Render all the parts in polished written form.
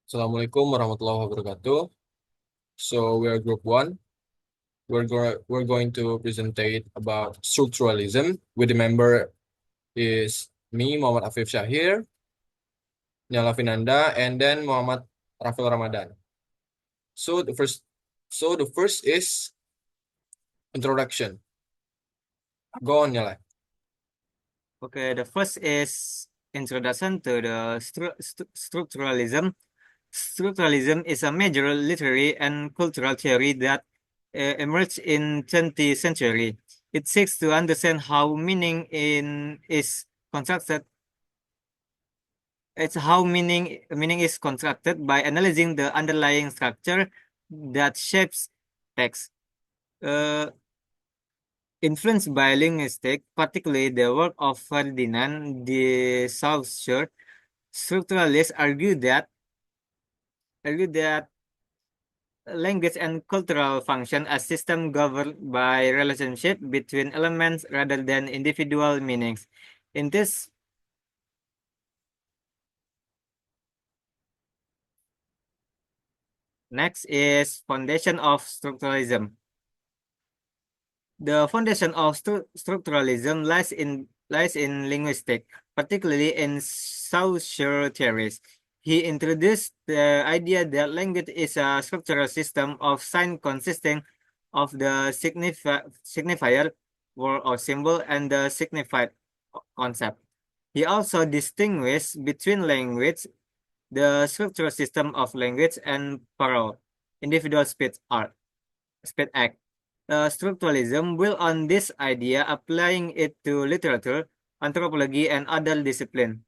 Assalamualaikum warahmatullahi wabarakatuh. So we are group one. We're going to presentate about structuralism. With the member is me, Muhammad Afif Syahir, Nyala Finanda, and then Muhammad Rafael Ramadan. So the first is introduction. Go on, Nyala. Okay, the first is introduction to the structuralism. Structuralism is a major literary and cultural theory that emerged in 20th century. It seeks to understand how is constructed. It's how meaning is constructed by analyzing the underlying structure that shapes text. Uh, Influenced by linguistics, particularly the work of Ferdinand de Saussure, structuralists argue that language and cultural function as system governed by relationship between elements rather than individual meanings. In this next is foundation of structuralism. The foundation of structuralism lies in linguistics, particularly in Saussure theories. He introduced the idea that language is a structural system of signs consisting of the signifier, word or symbol, and the signified concept. He also distinguished between language, the structural system of language, and parole, individual speech act. Structuralism built on this idea, applying it to literature, anthropology, and other disciplines.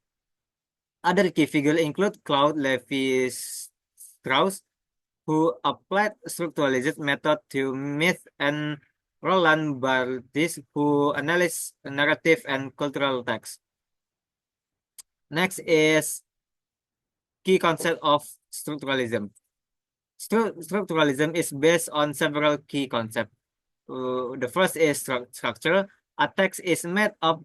Other key figures include Claude Lévi-Strauss, who applied structuralism method to myth, and Roland Barthes, who analyzed narrative and cultural text. Next is key concept of structuralism. Structuralism is based on several key concepts. The first is structure. A text is made up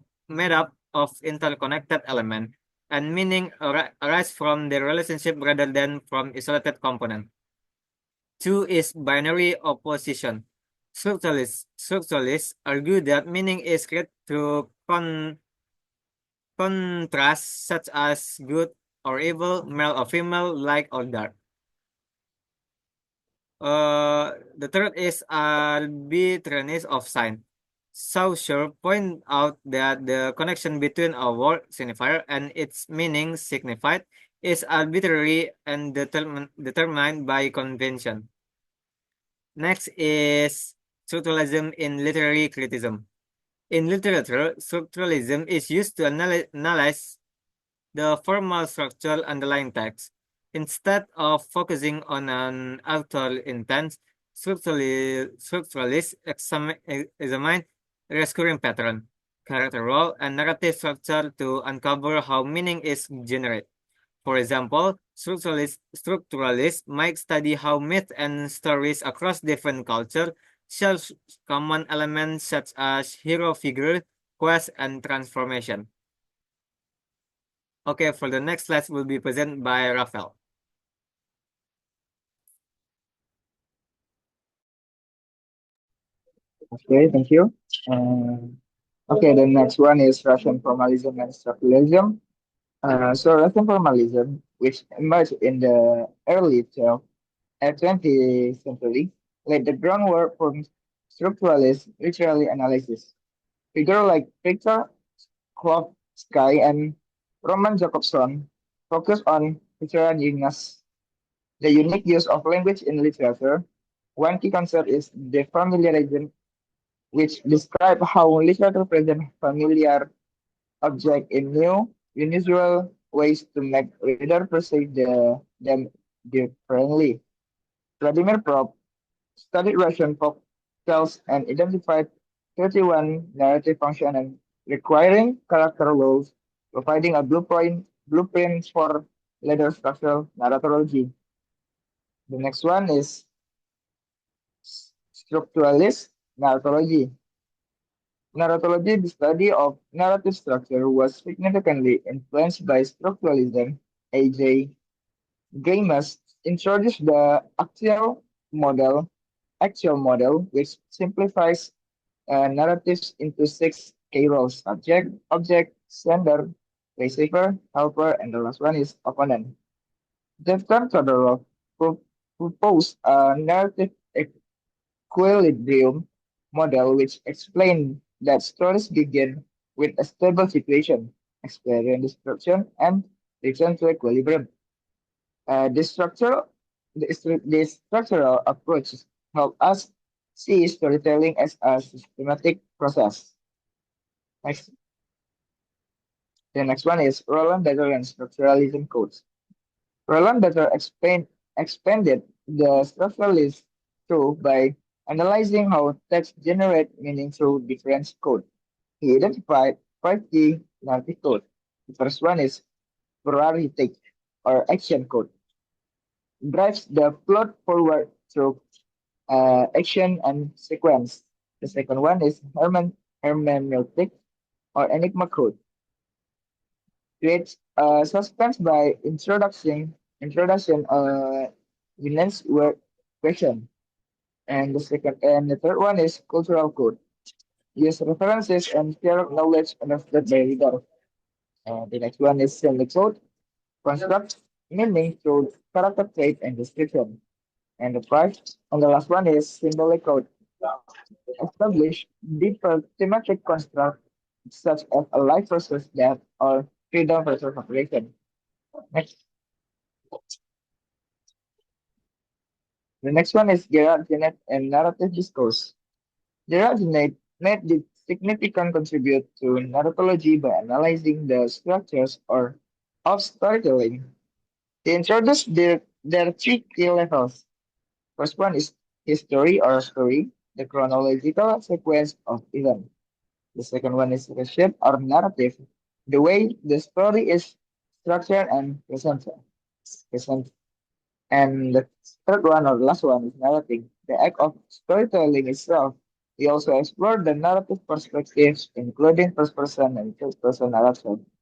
of interconnected elements, and meaning arise from the relationship rather than from isolated component. Two is binary opposition. Structuralists argue that meaning is created through contrast, such as good or evil, male or female, light or dark. The third is arbitrariness of sign. Saussure point out that the connection between a word signifier and its meaning signified is arbitrary and determined by convention. Next is structuralism in literary criticism. In literature, structuralism is used to analyze the formal structure underlying text. Instead of focusing on an author intent, structuralists examine recurring pattern, character role, and narrative structure to uncover how meaning is generated. For example, structuralists might study how myths and stories across different cultures share common elements such as hero figure, quest, and transformation. Okay, for the next slide will be presented by Rafael. Okay, thank you. Okay, the next one is Russian formalism and structuralism. So Russian formalism, which emerged in the early 20th century, laid the groundwork for structuralist literary analysis. Figures like Victor Klovsky and Roman Jakobson focus on literary uniqueness, the unique use of language in literature. One key concept is the familiarism, which describe how literature presents familiar object in new, unusual ways to make reader perceive them differently. Vladimir Prop studied Russian folk tales and identified 31 narrative functions and requiring character roles, providing a blueprint for later structural narratology. The next one is structuralist narratology. Narratology, the study of narrative structure, was significantly influenced by structuralism. A.J. Greimas introduced the actual model, which simplifies narratives into six key roles: subject, object, sender, receiver, helper, and the last one is opponent. Devkan Todorov pro- proposed a narrative equilibrium model which explained that stories begin with a stable situation, experience destruction, and return to equilibrium. Uh, the structural, the structural approach help us see storytelling as a systematic process. Next, the next one is Roland Better and Structuralism Codes. Roland Better expanded the structuralist through by analyzing how text generate meaning through different code. He identified five key narrative code. The first one is priority or action code. Drives the plot forward through action and sequence. The second one is hermeneutic or enigma code. Creates suspense by introduction Vinance word question. And the third one is cultural code. Use references and share knowledge understood by reader. The next one is symbolic code. Construct meaning through character trait and description. And the last one is symbolic code. Establish deeper thematic construct such as a life versus death or freedom versus operation. Next, the next one is Gerard Genet and narrative discourse. Gerard Genet made the significant contribute to narratology by analyzing the structures or of storytelling. They introduced their three key levels. First one is history or story, the chronological sequence of events. The second one is receipt or narrative, the way the story is structured and present. And the third one or last one is narrating, the act of storytelling itself. We also explore the narrative perspectives, including first person and third person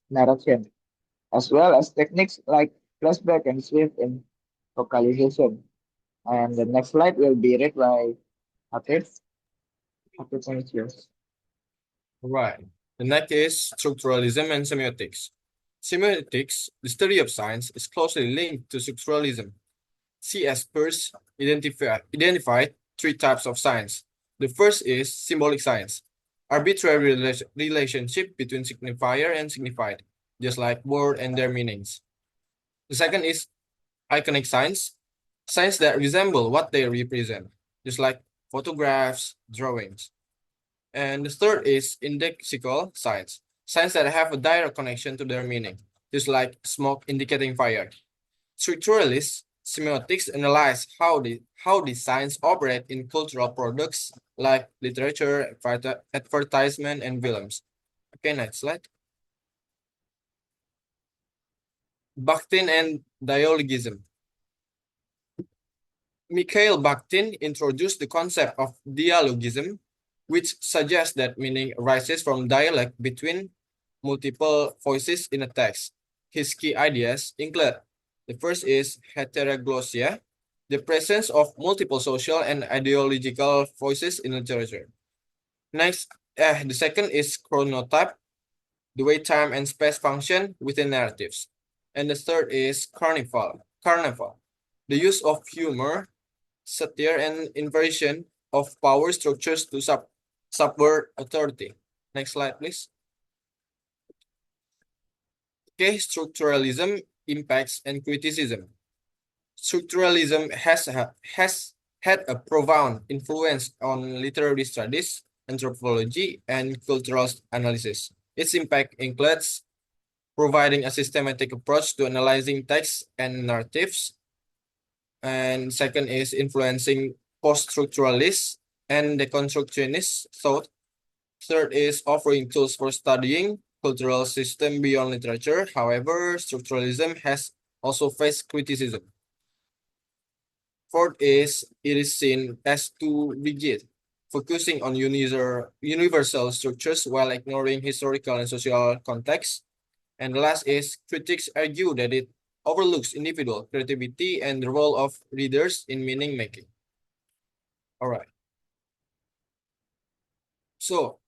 narration, as well as techniques like flashback and shift in focalization. And the next slide will be read by Hafid. Hafid, thank you. Right. The next is structuralism and semiotics. Semiotics, the study of science, is closely linked to structuralism. C.S. Peirce identified three types of science. The first is symbolic science, arbitrary relationship between signifier and signified, just like word and their meanings. The second is iconic science, science that resemble what they represent, just like photographs, drawings. And the third is indexical science, science that have a direct connection to their meaning, just like smoke indicating fire. Structuralists, semiotics analyze how the science operate in cultural products like literature, advertisement, and films. Okay, next slide. Bakhtin and dialogism. Mikhail Bakhtin introduced the concept of dialogism, which suggests that meaning arises from dialogue between multiple voices in a text. His key ideas include the first is heteroglossia, the presence of multiple social and ideological voices in literature. Next, the second is chronotype, the way time and space function within narratives. And the third is carnival, the use of humor, satire, and inversion of power structures to subvert authority. Next slide, please. Okay, structuralism, impacts, and criticism. Structuralism has had a profound influence on literary studies, anthropology, and cultural analysis. Its impact includes providing a systematic approach to analyzing texts and narratives. And second is influencing post-structuralist and deconstructionist thought. Third is offering tools for studying cultural system beyond literature. However, structuralism has also faced criticism. Fourth is it is seen as too rigid, focusing on universal structures while ignoring historical and social context. And the last is critics argue that it overlooks individual creativity and the role of readers in meaning making. All right. So,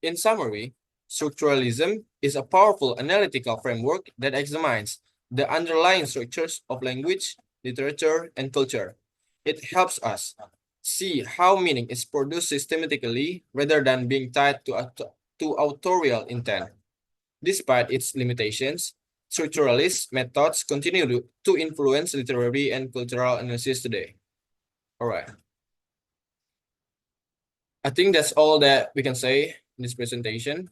in summary, structuralism is a powerful analytical framework that examines the underlying structures of language, literature, and culture. It helps us see how meaning is produced systematically rather than being tied to authorial intent. Despite its limitations, structuralist methods continue to influence literary and cultural analysis today. All right. I think that's all that we can say in this presentation.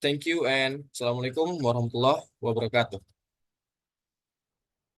Thank you and Assalamualaikum warahmatullahi wabarakatuh.